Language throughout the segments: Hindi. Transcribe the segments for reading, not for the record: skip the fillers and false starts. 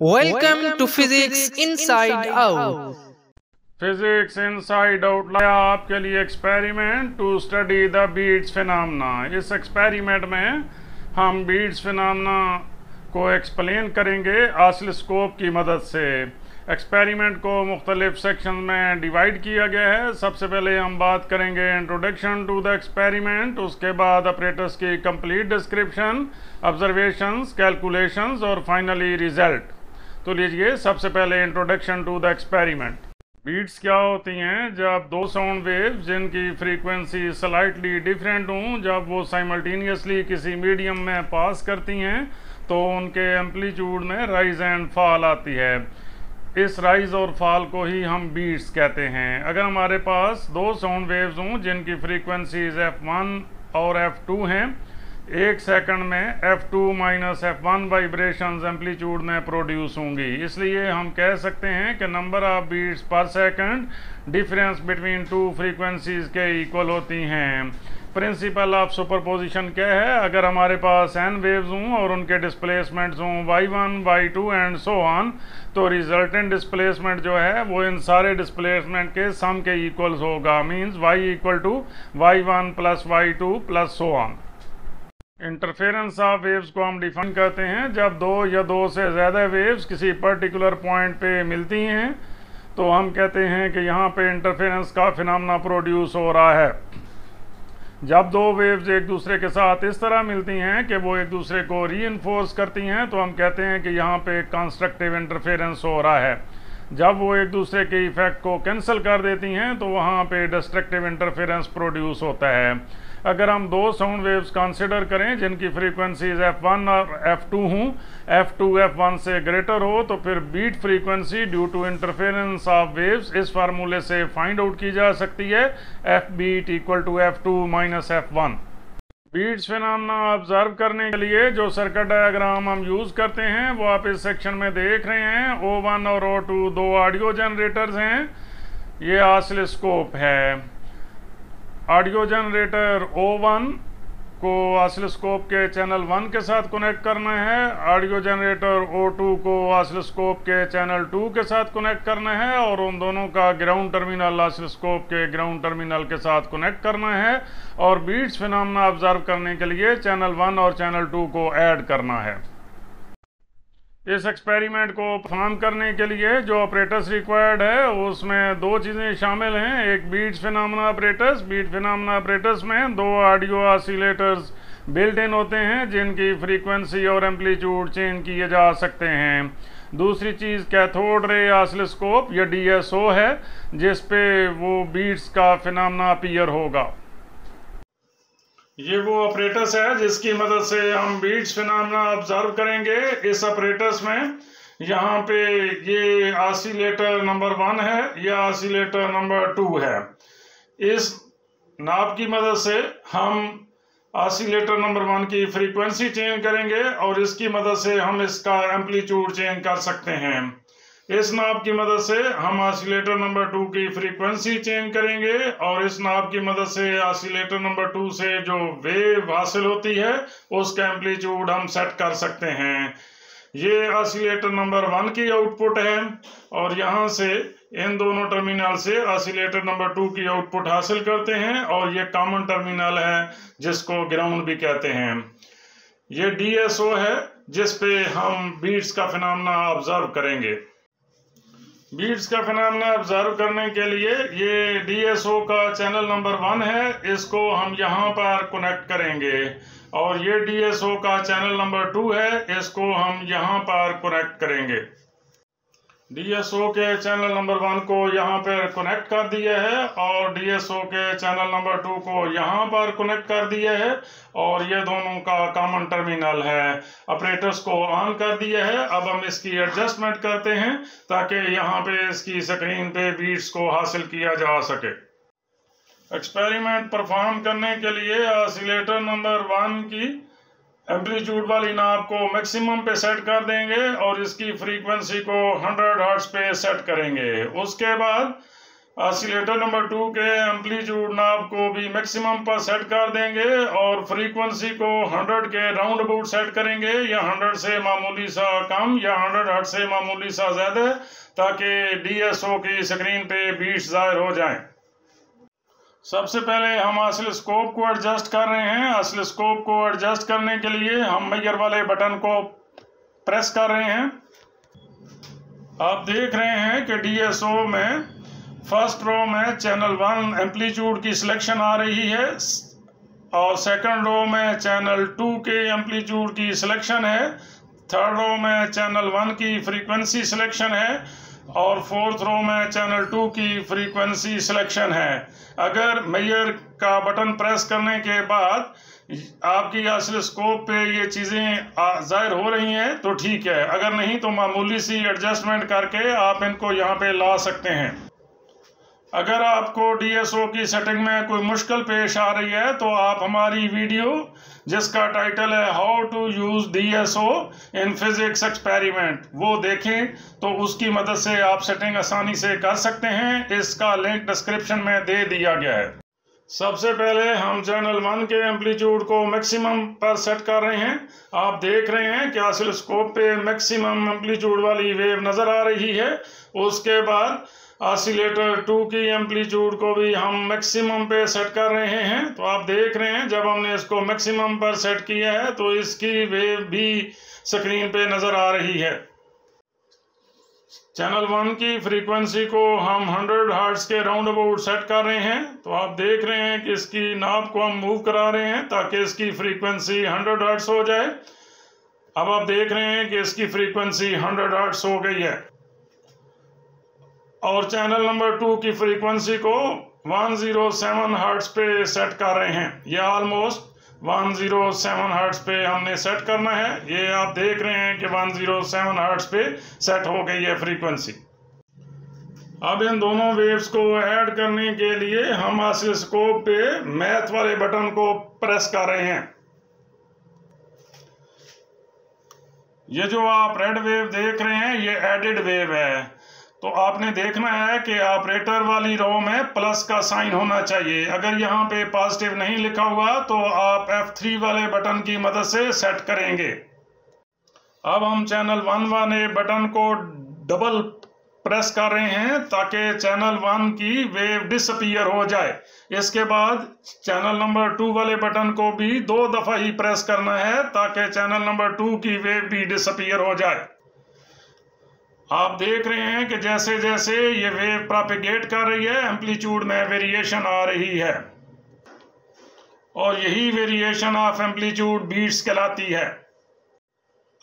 Welcome to Physics Inside Out. Physics inside out लाया आपके लिए experiment to study the beats phenomena. इस एक्सपेरिमेंट में हम बीट्स फिनोमेना को एक्सप्लेन करेंगे ऑसिलोस्कोप की मदद से। एक्सपेरिमेंट को मुख्तलिफ सेक्शन में डिवाइड किया गया है। सबसे पहले हम बात करेंगे इंट्रोडक्शन टू द एक्सपेरिमेंट, उसके बाद ऑपरेटर्स की कंप्लीट डिस्क्रिप्शन, ऑब्जर्वेशंस, कैलकुलेशंस और फाइनली रिजल्ट। तो लीजिए सबसे पहले introduction to the experiment. Beats क्या होती हैं? जब दो साउंड वेव्स जिनकी फ्रीक्वेंसी स्लाइटली डिफरेंट हों, जब वो साइमल्टेनियसली किसी मीडियम में पास करती हैं तो उनके एम्पलीट्यूड में राइज एंड फॉल आती है। इस राइज और फॉल को ही हम बीट्स कहते हैं। अगर हमारे पास दो साउंड वेव्स हों जिनकी फ्रीक्वेंसीज f1 और f2 हैं, एक सेकंड में f2 minus f1 vibrations amplitude में प्रोड्यूस होंगी। इसलिए हम कह सकते हैं कि number of beats per second difference between two frequencies के इक्वल होती हैं। प्रिंसिपल ऑफ सुपरपोजिशन क्या है? अगर हमारे पास n वेव्स हों और उनके डिस्प्लेसमेंट्स हों y1, y2 and so on, तो रिजल्टेंट डिस्प्लेसमेंट जो है वो इन सारे डिस्प्लेसमेंट के सम के इक्वल्स होगा। Means y equal to y1 plus y2 plus so on. Interference of waves को हम डिफाइन करते हैं जब दो या दो से ज़्यादा वेव्स किसी पर्टिकुलर पॉइंट पे मिलती हैं तो हम कहते हैं कि यहाँ पे इंटरफेरेंस का फिनोमेना प्रोड्यूस हो रहा है। जब दो वेव्स एक दूसरे के साथ इस तरह मिलती हैं कि वो एक दूसरे को रीइंफोर्स करती हैं तो हम कहते हैं कि यहाँ पे कंस्ट्रक्टिव इंटरफेरेंस हो रहा है। जब वो एक दूसरे के इफेक्ट को कैंसिल कर देती हैं तो वहाँ पे डिस्ट्रक्टिव इंटरफेरेंस प्रोड्यूस होता है। अगर हम दो साउंड वेव्स कंसिडर करें जिनकी फ्रीक्वेंसीज f1 और f2 हों, f2 f1 से ग्रेटर हो, तो फिर beat frequency due to interference of waves इस फार्मूले से फाइंड आउट की जा सकती है, f beat equal to f2 minus f1। Beats phenomena observe करने के लिए जो सर्किट डायग्राम हम यूज़ करते हैं वो आप इस सेक्शन में देख रहे हैं। O1 और O2 दो ऑडियो जनरेटर्स हैं। ये ऑसिलोस्कोप है। ऑडियो जनरेटर O1 को ऑसिलोस्कोप के चैनल 1 के साथ कनेक्ट करना है, ऑडियो जनरेटर O2 को ऑसिलोस्कोप के चैनल 2 के साथ कनेक्ट करना है और उन दोनों का ग्राउंड टर्मिनल ऑसिलोस्कोप के ग्राउंड टर्मिनल के साथ कनेक्ट करना है और बीट्स फिनोमेना ऑब्जर्व करने के लिए चैनल 1 और चैनल 2 को ऐड करना है। इस एक्सपेरिमेंट को परफॉर्म करने के लिए जो ऑपरेटर्स रिक्वायर्ड है उसमें दो चीज़ें शामिल हैं। एक beats phenomena operators. Beat phenomena operators में दो ऑडियो ऑसिलेटर्स बिल्ट इन होते हैं जिनकी फ्रीक्वेंसी और एम्पलीट्यूड चेंज किए जा सकते हैं। दूसरी चीज़ कैथोड रे ऑसिलोस्कोप या DSO है जिस पे वो बीट्स का फिनोमेना अपीयर होगा। ये वो ऑपरेटर्स है जिसकी मदद से हम बीट्स फिनोमेना ऑब्जर्व करेंगे। इस ऑपरेटर्स में यहाँ पे ये ऑसिलेटर नंबर 1 है, यह ऑसिलेटर नंबर 2 है। इस नाब की मदद से हम ऑसिलेटर नंबर 1 की फ्रीक्वेंसी चेंज करेंगे और इसकी मदद से हम इसका एम्पलीट्यूड चेंज कर सकते हैं। इस नाब की मदद से हम ऑसिलेटर नंबर 2 की फ्रीक्वेंसी चेंज करेंगे और इस नाब की मदद से ऑसिलेटर नंबर 2 से जो वेव हासिल होती है उसका एम्पलीट्यूड हम सेट कर सकते हैं। ये ऑसिलेटर नंबर 1 की आउटपुट है और यहाँ से इन दोनों टर्मिनल से ऑसिलेटर नंबर 2 की आउटपुट हासिल करते हैं और ये कॉमन टर्मिनल है जिसको ग्राउंड भी कहते हैं। ये DSO है जिस पे हम बीट्स का फिनोमेना ऑब्जर्व करेंगे। बीट्स का फिनोमेना ऑब्जर्व करने के लिए ये DSO का चैनल नंबर 1 है, इसको हम यहाँ पर कनेक्ट करेंगे और ये DSO का चैनल नंबर 2 है, इसको हम यहाँ पर कनेक्ट करेंगे। DSO के चैनल नंबर 1 को यहाँ पर कनेक्ट कर दिया है और DSO के चैनल नंबर 2 को यहाँ पर कनेक्ट कर दिया है और ये दोनों का कॉमन टर्मिनल है। ऑपरेटर्स को ऑन कर दिया है। अब हम इसकी एडजस्टमेंट करते हैं ताकि यहाँ पे इसकी स्क्रीन पे बीट्स को हासिल किया जा सके। एक्सपेरिमेंट परफॉर्म करने के लिए ऑसिलेटर नंबर 1 की एम्पलीट्यूड वाली नाब को मैक्सिमम पे सेट कर देंगे और इसकी फ्रीक्वेंसी को 100 हर्ट्ज पे सेट करेंगे। उसके बाद ऑसिलेटर नंबर 2 के एम्पलीट्यूड नाब को भी मैक्सिमम पर सेट कर देंगे और फ्रीक्वेंसी को 100 के राउंड अबाउट सेट करेंगे, या 100 से मामूली सा कम या 100 हर्ट्ज से मामूली सा ज़्यादा, ताकि DSO की स्क्रीन पे बीट्स ज़ाहिर हो जाएं। सबसे पहले हम ऑसिलोस्कोप को एडजस्ट कर रहे हैं। ऑसिलोस्कोप को एडजस्ट करने के लिए हम मेजर वाले बटन को प्रेस कर रहे हैं। आप देख रहे हैं कि DSO में फर्स्ट रो में चैनल 1 एम्पलीट्यूड की सिलेक्शन आ रही है और सेकंड रो में चैनल 2 के एम्पलीट्यूड की सिलेक्शन है, थर्ड रो में चैनल 1 की फ्रीक्वेंसी सिलेक्शन है और फोर्थ रो में चैनल 2 की फ्रीक्वेंसी सिलेक्शन है। अगर मेजर का बटन प्रेस करने के बाद आपकी ऑसिलोस्कोप पे ये चीज़ें ज़ाहिर हो रही हैं तो ठीक है, अगर नहीं तो मामूली सी एडजस्टमेंट करके आप इनको यहाँ पे ला सकते हैं। अगर आपको DSO की सेटिंग में कोई मुश्किल पेश आ रही है तो आप हमारी वीडियो जिसका टाइटल है how to use DSO in physics experiment वो देखें, तो उसकी मदद से आप सेटिंग आसानी से कर सकते हैं। इसका लिंक डिस्क्रिप्शन में दे दिया गया है। सबसे पहले हम चैनल 1 के एम्पलीट्यूड को मैक्सिमम पर सेट कर रहे हैं। आप देख रहे हैं कि ऑसिलोस्कोप पे मैक्सिमम एम्पलीट्यूड वाली वेव नज़र आ रही है। उसके बाद ऑसिलेटर 2 की एम्पलीट्यूड को भी हम मैक्सिमम पे सेट कर रहे हैं। तो आप देख रहे हैं जब हमने इसको मैक्सिमम पर सेट किया है तो इसकी वेव भी स्क्रीन पे नज़र आ रही है। चैनल 1 की फ्रीक्वेंसी को हम 100 हर्ट्ज के राउंड अबाउट सेट कर रहे हैं। तो आप देख रहे हैं कि इसकी नाब को हम मूव करा रहे हैं ताकि इसकी फ्रीक्वेंसी 100 हर्ट्ज हो जाए। अब आप देख रहे हैं कि इसकी फ्रीक्वेंसी 100 हर्ट्ज हो गई है और चैनल नंबर 2 की फ्रीक्वेंसी को 107 हर्ट्ज पे सेट कर रहे हैं। यह ऑलमोस्ट 107 हर्ट्ज पे हमने सेट करना है। ये आप देख रहे हैं कि 107 हर्ट्ज पे सेट हो गई है फ्रीक्वेंसी। अब इन दोनों वेव्स को ऐड करने के लिए हम ऑसिलोस्कोप पे मैथ वाले बटन को प्रेस कर रहे हैं। ये जो आप रेड वेव देख रहे हैं ये एडेड वेव है। तो आपने देखना है कि ऑपरेटर वाली रो में प्लस का साइन होना चाहिए। अगर यहाँ पे पॉजिटिव नहीं लिखा हुआ तो आप F3 वाले बटन की मदद से सेट करेंगे। अब हम चैनल 1 वाले बटन को डबल प्रेस कर रहे हैं ताकि चैनल 1 की वेव डिसअपीयर हो जाए। इसके बाद चैनल नंबर 2 वाले बटन को भी 2 दफ़ा ही प्रेस करना है ताकि चैनल नंबर 2 की वेव भी डिसअपीयर हो जाए। आप देख रहे हैं कि जैसे जैसे ये वेव प्रोपेगेट कर रही है एम्पलीट्यूड में वेरिएशन आ रही है और यही वेरिएशन ऑफ एम्पलीट्यूड बीट्स कहलाती है।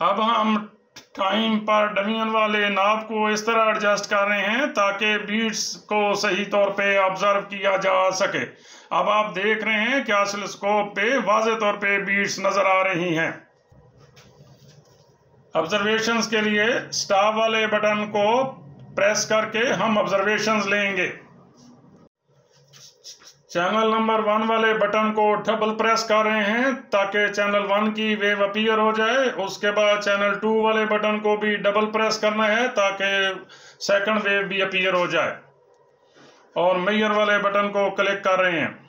अब हम टाइम पर डिवीजन वाले नाब को इस तरह एडजस्ट कर रहे हैं ताकि बीट्स को सही तौर पे ऑब्जर्व किया जा सके। अब आप देख रहे हैं कि ऑसिलोस्कोप पे वाज़े तौर पे बीट्स नज़र आ रही हैं। ऑब्जर्वेशंस के लिए स्टॉप वाले बटन को प्रेस करके हम ऑब्जर्वेशंस लेंगे। चैनल नंबर 1 वाले बटन को डबल प्रेस कर रहे हैं ताकि चैनल 1 की वेव अपीयर हो जाए। उसके बाद चैनल 2 वाले बटन को भी डबल प्रेस करना है ताकि सेकंड वेव भी अपीयर हो जाए और मेजर वाले बटन को क्लिक कर रहे हैं।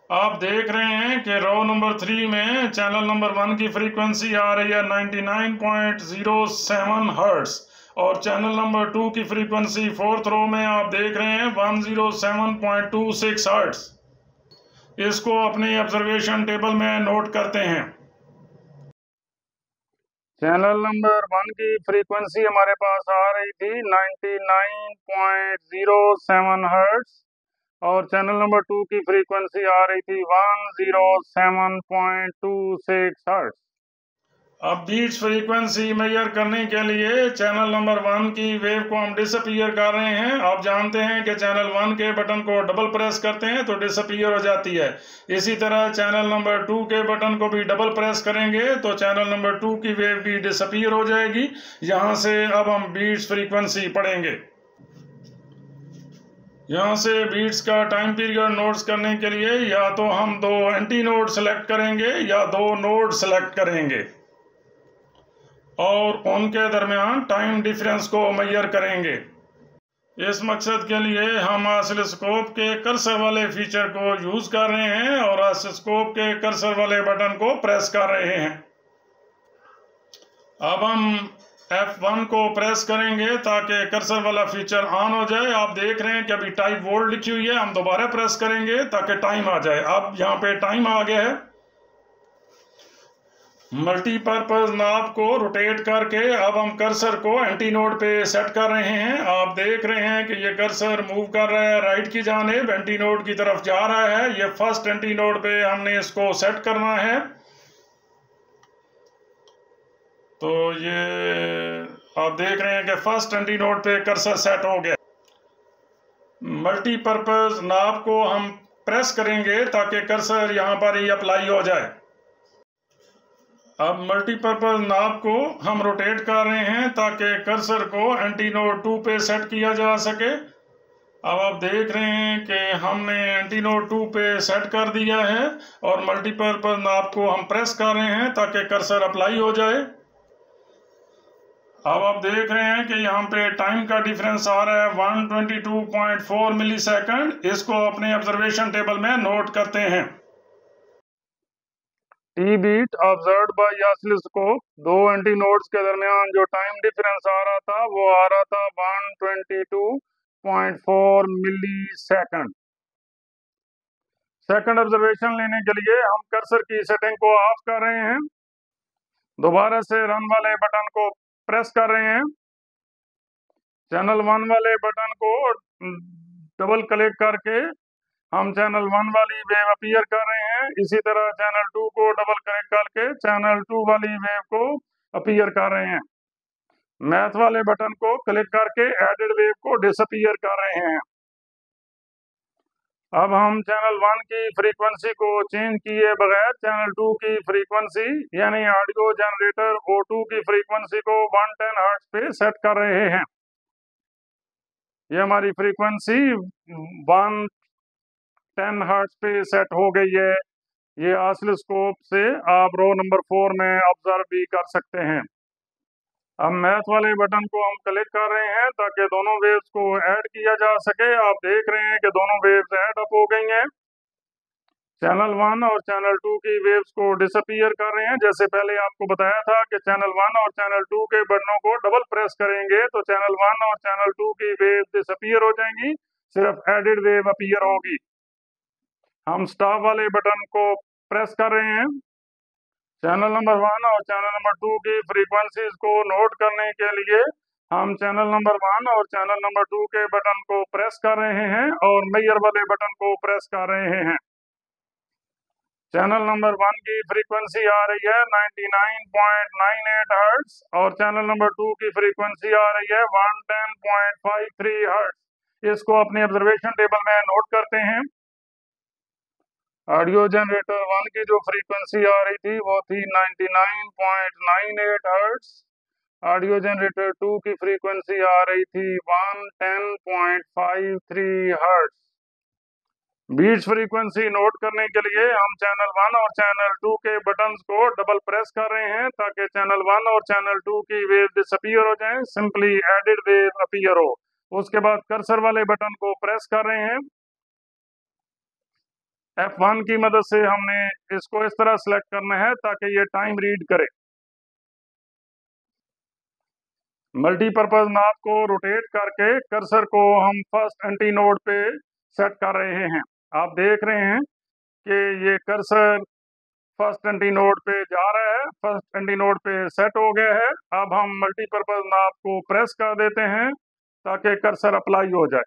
आप देख रहे हैं कि रो नंबर 3 में चैनल नंबर 1 की फ्रीक्वेंसी आ रही है 99.07 हर्ट्ज और चैनल नंबर 2 की फ्रीक्वेंसी फोर्थ रो में आप देख रहे हैं 107.26 हर्ट्ज। इसको अपने ऑब्जर्वेशन टेबल में नोट करते हैं। चैनल नंबर 1 की फ्रीक्वेंसी हमारे पास आ रही थी 99.07 हर्ट्ज और चैनल नंबर 2 की फ्रीक्वेंसी आ रही थी 107.26 हर्ट्ज। अब बीट्स फ्रीक्वेंसी मेजर करने के लिए चैनल नंबर 1 की वेव को हम डिसअपीयर कर रहे हैं। आप जानते हैं कि चैनल 1 के बटन को डबल प्रेस करते हैं तो डिसअपीयर हो जाती है। इसी तरह चैनल नंबर 2 के बटन को भी डबल प्रेस करेंगे तो चैनल नंबर 2 की वेव भी डिसअपीयर हो जाएगी। यहाँ से अब हम बीट्स फ्रीक्वेंसी पढ़ेंगे। यहाँ से बीट्स का टाइम पीरियड नोट्स करने के लिए या तो हम 2 एंटी नोड सेलेक्ट करेंगे या 2 नोड सेलेक्ट करेंगे और उनके दरमियान टाइम डिफरेंस को मेजर करेंगे। इस मकसद के लिए हम ऑसिलोस्कोप के कर्सर वाले फीचर को यूज कर रहे हैं और ऑसिलोस्कोप के कर्सर वाले बटन को प्रेस कर रहे हैं। अब हम F1 को प्रेस करेंगे ताकि कर्सर वाला फीचर ऑन हो जाए। आप देख रहे हैं कि अभी टाइप वोल्ट लिखी हुई है, हम दोबारा प्रेस करेंगे ताकि टाइम आ जाए। अब यहाँ पे टाइम आ गया है। मल्टीपर्पज नॉब को रोटेट करके अब हम कर्सर को एंटी नोड पे सेट कर रहे हैं। आप देख रहे हैं कि ये कर्सर मूव कर रहा है राइट की जानिब, एंटी नोड की तरफ जा रहा है। ये फर्स्ट एंटी नोड पे हमने इसको सेट करना है। तो ये आप देख रहे हैं कि फर्स्ट एंटी नोड पे कर्सर सेट हो गया। मल्टीपर्पज नॉब को हम प्रेस करेंगे ताकि कर्सर यहाँ पर ही अप्लाई हो जाए। अब मल्टीपर्पज नॉब को हम रोटेट कर रहे हैं ताकि कर्सर को एंटी नोड 2 पे सेट किया जा सके। अब आप देख रहे हैं कि हमने एंटी नोड 2 पे सेट कर दिया है और मल्टीपर्पज नॉब को हम प्रेस कर रहे हैं ताकि कर्सर अप्लाई हो जाए। अब आप देख रहे हैं कि यहाँ पे टाइम का डिफरेंस आ रहा है 122.4 मिली सेकेंड। इसको अपने ऑब्जर्वेशन टेबल में नोट करते हैं। T beat observed by oscilloscope, दो एंटी नोड्स के दरमियान जो टाइम डिफरेंस आ रहा था वो आ रहा था 122.4 मिली सेकेंड। सेकंड ऑब्जर्वेशन लेने के लिए हम कर्सर की सेटिंग को ऑफ कर रहे हैं। दोबारा से रन वाले बटन को प्रेस कर रहे हैं। चैनल 1 वाले बटन को डबल क्लिक करके हम चैनल 1 वाली वेव अपीयर कर रहे हैं। इसी तरह चैनल 2 को डबल क्लिक करके चैनल 2 वाली वेव को अपीयर कर रहे हैं। मैथ वाले बटन को क्लिक करके एडेड वेव को डिसअपीयर कर रहे हैं। अब हम चैनल 1 की फ्रीक्वेंसी को चेंज किए बगैर चैनल 2 की फ्रीक्वेंसी यानी ऑडियो जनरेटर O2 की फ्रीक्वेंसी को 110 हर्ट्ज पे सेट कर रहे हैं। ये हमारी फ्रीक्वेंसी 110 हर्ट्ज पे सेट हो गई है। ये ऑसिलोस्कोप से आप रो नंबर 4 में ऑब्जर्व भी कर सकते हैं। अब मैथ वाले बटन को हम क्लिक कर रहे हैं ताकि दोनों वेव्स को ऐड किया जा सके। आप देख रहे हैं कि दोनों वेव्स ऐड अप हो गई हैं। चैनल 1 और चैनल 2 की वेव्स को डिसअपीयर कर रहे हैं। जैसे पहले आपको बताया था कि चैनल 1 और चैनल 2 के बटनों को डबल प्रेस करेंगे तो चैनल 1 और चैनल 2 की वेव डिसअपीयर हो जाएंगी, सिर्फ एडिड वेव अपीयर होगी। हम स्टॉप वाले बटन को प्रेस कर रहे हैं। चैनल नंबर 1 और चैनल नंबर 2 की फ्रीक्वेंसीज को नोट करने के लिए हम चैनल नंबर 1 और चैनल नंबर 2 के बटन को प्रेस कर रहे हैं और मेजर वाले बटन को प्रेस कर रहे हैं। चैनल नंबर 1 की फ्रीक्वेंसी आ रही है 99.98 हर्ट्ज और चैनल नंबर 2 की फ्रीक्वेंसी आ रही है 110.53 हर्ट्ज। इसको अपने ऑब्जर्वेशन टेबल में नोट करते हैं। ऑडियो जनरेटर 1 की जो फ्रीक्वेंसी आ रही थी वो थी 99.98 हर्ट्ज। ऑडियो जनरेटर 2 की फ्रीक्वेंसी आ रही थी 110.53 हर्ट्ज। बीट्स फ्रीक्वेंसी नोट करने के लिए हम चैनल 1 और चैनल 2 के बटन्स को डबल प्रेस कर रहे हैं ताकि चैनल 1 और चैनल 2 की वेव डिसअपीयर हो जाए, सिंपली एडिड वेव अपीयर हो। उसके बाद कर्सर वाले बटन को प्रेस कर रहे हैं। F1 की मदद से हमने इसको इस तरह सेलेक्ट करना है ताकि ये टाइम रीड करे। मल्टीपर्पज नॉब को रोटेट करके कर्सर को हम फर्स्ट एंटी नोड पे सेट कर रहे हैं। आप देख रहे हैं कि ये कर्सर फर्स्ट एंटी नोड पे जा रहा है, फर्स्ट एंटी नोड पे सेट हो गया है। अब हम मल्टीपर्पज नॉब को प्रेस कर देते हैं ताकि कर्सर अप्लाई हो जाए।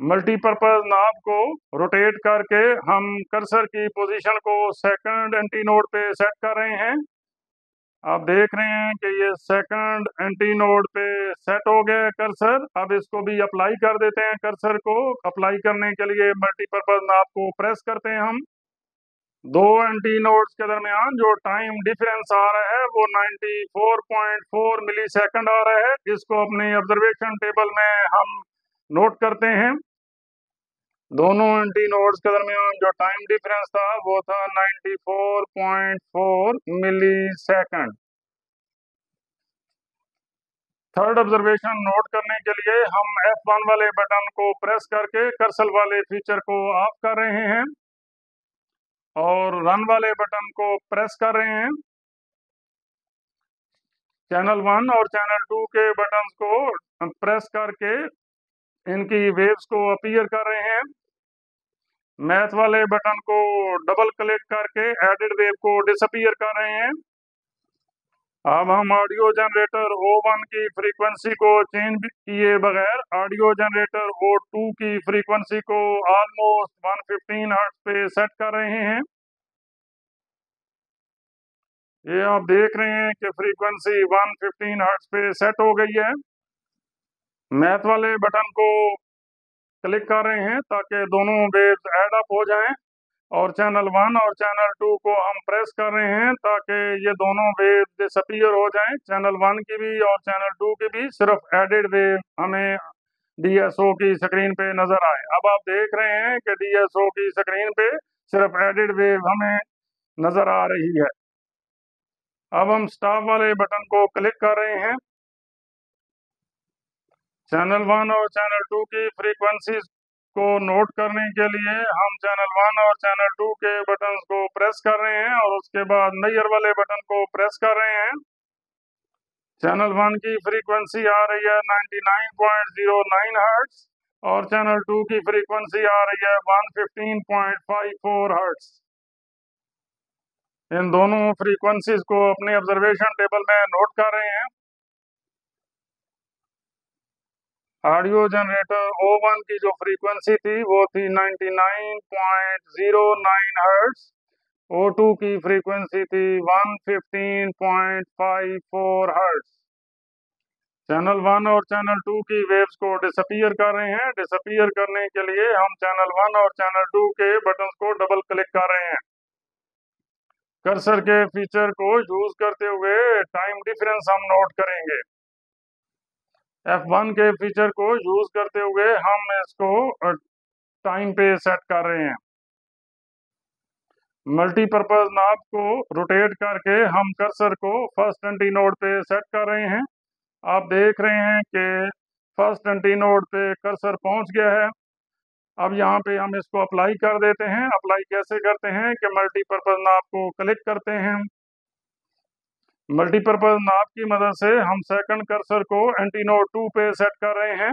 मल्टीपर्पज नॉब को रोटेट करके हम कर्सर की पोजीशन को सेकंड एंटी नोड पे सेट कर रहे हैं। आप देख रहे हैं कि ये सेकंड एंटी नोड पे सेट हो गया कर्सर। अब इसको भी अप्लाई कर देते हैं। कर्सर को अप्लाई करने के लिए मल्टीपर्पज नॉब को प्रेस करते हैं हम। दो एंटी नोड्स के दरमियान जो टाइम डिफरेंस आ रहा है वो 94.4 मिली सेकेंड आ रहा है। इसको अपने ऑब्जर्वेशन टेबल में हम नोट करते हैं। दोनों एंटी नोड्स के दरमियान जो टाइम डिफरेंस था वो था 94.4 मिली सेकेंड। थर्ड ऑब्जर्वेशन नोट करने के लिए हम F1 वाले बटन को प्रेस करके कर्सर वाले फीचर को ऑफ कर रहे हैं और रन वाले बटन को प्रेस कर रहे हैं। चैनल 1 और चैनल 2 के बटन्स को प्रेस करके इनकी वेव्स को अपीयर कर रहे हैं। मैथ वाले बटन को डबल क्लिक करके एडिड वेव को डिसअपीयर कर रहे हैं। अब हम ऑडियो जनरेटर O1 की फ्रीक्वेंसी को चेंज किए बगैर ऑडियो जनरेटर O2 की फ्रीक्वेंसी को ऑलमोस्ट 115 हर्ट्ज पे सेट कर रहे हैं। ये आप देख रहे हैं कि फ्रीक्वेंसी 115 हर्ट्ज पे सेट हो गई है। मैथ वाले बटन को क्लिक कर रहे हैं ताकि दोनों वेव्स ऐड अप हो जाएं और चैनल 1 और चैनल 2 को हम प्रेस कर रहे हैं ताकि ये दोनों वेव डिसअपीयर हो जाएं। चैनल 1 की भी और चैनल 2 की भी सिर्फ एडेड वेव हमें DSO की स्क्रीन पे नजर आए। अब आप देख रहे हैं कि DSO की स्क्रीन पे सिर्फ एडेड वेव हमें नजर आ रही है। अब हम स्टॉप वाले बटन को क्लिक कर रहे हैं। चैनल 1 और चैनल 2 की फ्रीक्वेंसीज को नोट करने के लिए हम चैनल 1 और चैनल 2 के बटन्स को प्रेस कर रहे हैं और उसके बाद मेजर वाले बटन को प्रेस कर रहे हैं। चैनल 1 की फ्रीक्वेंसी आ रही है 99.09 हर्ट्ज और चैनल 2 की फ्रीक्वेंसी आ रही है 115.54 हर्ट्ज। इन दोनों फ्रीक्वेंसीज को अपने ऑब्जर्वेशन टेबल में नोट कर रहे हैं। ऑडियो जनरेटर O1 की जो फ्रीक्वेंसी थी वो थी 99.09 हर्ट्ज। O2 की फ्रीक्वेंसी थी 115.54 हर्ट्ज। चैनल 1 और चैनल 2 की वेव्स को डिसअपीयर कर रहे हैं। डिसअपीयर करने के लिए हम चैनल 1 और चैनल 2 के बटन्स को डबल क्लिक कर रहे हैं। कर्सर के फीचर को यूज करते हुए टाइम डिफरेंस हम नोट करेंगे। F1 के फीचर को यूज करते हुए हम इसको टाइम पे सेट कर रहे हैं। मल्टीपर्पज नॉब को रोटेट करके हम कर्सर को फर्स्ट एंटी नोड पे सेट कर रहे हैं। आप देख रहे हैं कि फर्स्ट एंटी नोड पे कर्सर पहुंच गया है। अब यहाँ पे हम इसको अप्लाई कर देते हैं। अप्लाई कैसे करते हैं कि मल्टीपर्पज नॉब को क्लिक करते हैं। मल्टीपर्पज नॉब की मदद से हम सेकंड कर्सर को एंटी नोड 2 पे सेट कर रहे हैं।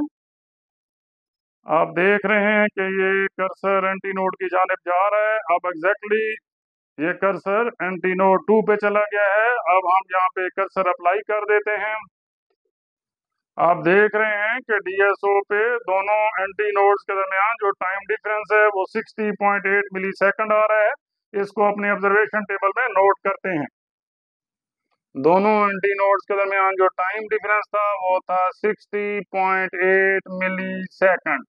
आप देख रहे हैं कि ये कर्सर एंटी नोड की जानिब जा रहा है। अब एग्जैक्टली ये कर्सर एंटी नोड 2 पे चला गया है। अब हम यहाँ पे कर्सर अप्लाई कर देते हैं। आप देख रहे हैं कि DSO पे दोनों एंटी नोड्स के दरमियान जो टाइम डिफरेंस है वो 60.8 मिली सेकंड आ रहा है। इसको अपने ऑब्जर्वेशन टेबल में नोट करते हैं। दोनों एंटी नोड्स के दरमियान जो टाइम डिफरेंस था वो था 60.8 मिली सेकंड।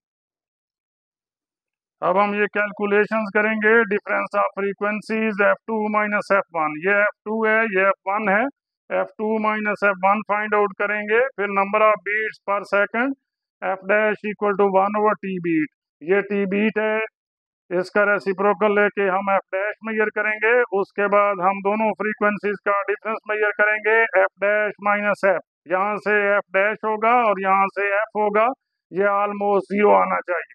अब हम ये कैलकुलेशंस करेंगे difference of frequencies F2 minus F1। ये F2 है, ये F1 है। F2 minus F1 find out करेंगे। फिर number of beats per second F dash equal to 1/T beat. ये T बीट है, इसका रेसिप्रोकल लेके हम F डैश मेजर करेंगे। उसके बाद हम दोनों फ्रीक्वेंसीज का डिफरेंस मेजर करेंगे F डैश माइनस F। यहाँ से F डैश होगा और यहाँ से F होगा। ये ऑलमोस्ट 0 आना चाहिए।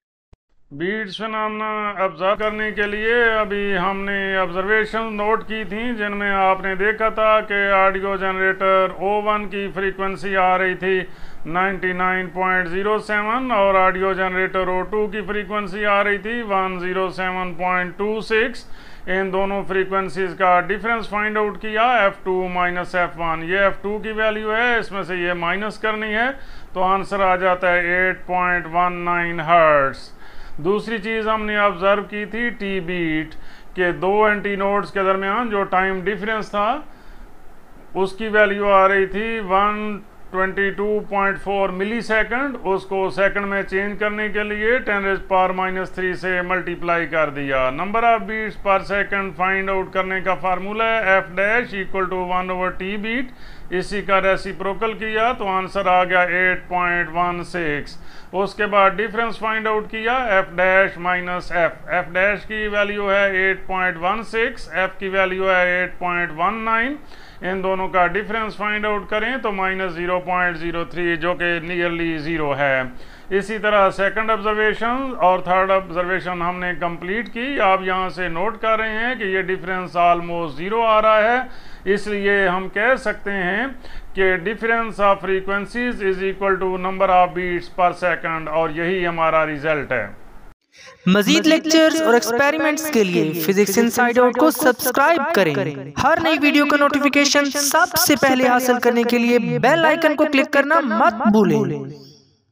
बीट्स फिनोमेना ऑब्जर्व करने के लिए अभी हमने ऑब्जर्वेशन नोट की थी जिनमें आपने देखा था कि ऑडियो जनरेटर O1 की फ्रीक्वेंसी आ रही थी 99.07 और ऑडियो जनरेटर O2 की फ्रीक्वेंसी आ रही थी 107.26। इन दोनों फ्रीक्वेंसीज का डिफरेंस फाइंड आउट किया F2 माइनस F1। ये F2 की वैल्यू है, इसमें से ये माइनस करनी है तो आंसर आ जाता है 8.19 हर्ट्ज। दूसरी चीज़ हमने ऑब्जर्व की थी T बीट के दो एंटी नोड्स के दरमियान जो टाइम डिफरेंस था उसकी वैल्यू आ रही थी 122.4 मिली सेकंड। उसको सेकंड में चेंज करने के लिए 10⁻³ से मल्टीप्लाई कर दिया। Number of beats per second find out करने का फार्मूला है F dash equal to 1/T beat. इसी का रेसिप्रोकल किया तो आंसर आ गया 8.16। उसके बाद डिफरेंस फाइंड आउट किया F dash minus F dash की वैल्यू है 8.16, F की वैल्यू है 8.19। इन दोनों का डिफरेंस फाइंड आउट करें तो -0.03 जो कि नियरली 0 है। इसी तरह सेकंड ऑब्जर्वेशन और थर्ड ऑब्जर्वेशन हमने कंप्लीट की। आप यहाँ से नोट कर रहे हैं कि ये डिफरेंस ऑलमोस्ट 0 आ रहा है, इसलिए हम कह सकते हैं कि difference of frequencies is equal to number of beats per second, और यही हमारा रिजल्ट है। मजीद लेक्चर्स और एक्सपेरिमेंट्स के लिए फिजिक्स इनसाइड आउट को सब्सक्राइब करें। हर नई वीडियो का नोटिफिकेशन सबसे पहले हासिल करने के लिए बेल आइकन को क्लिक करना मत भूलें।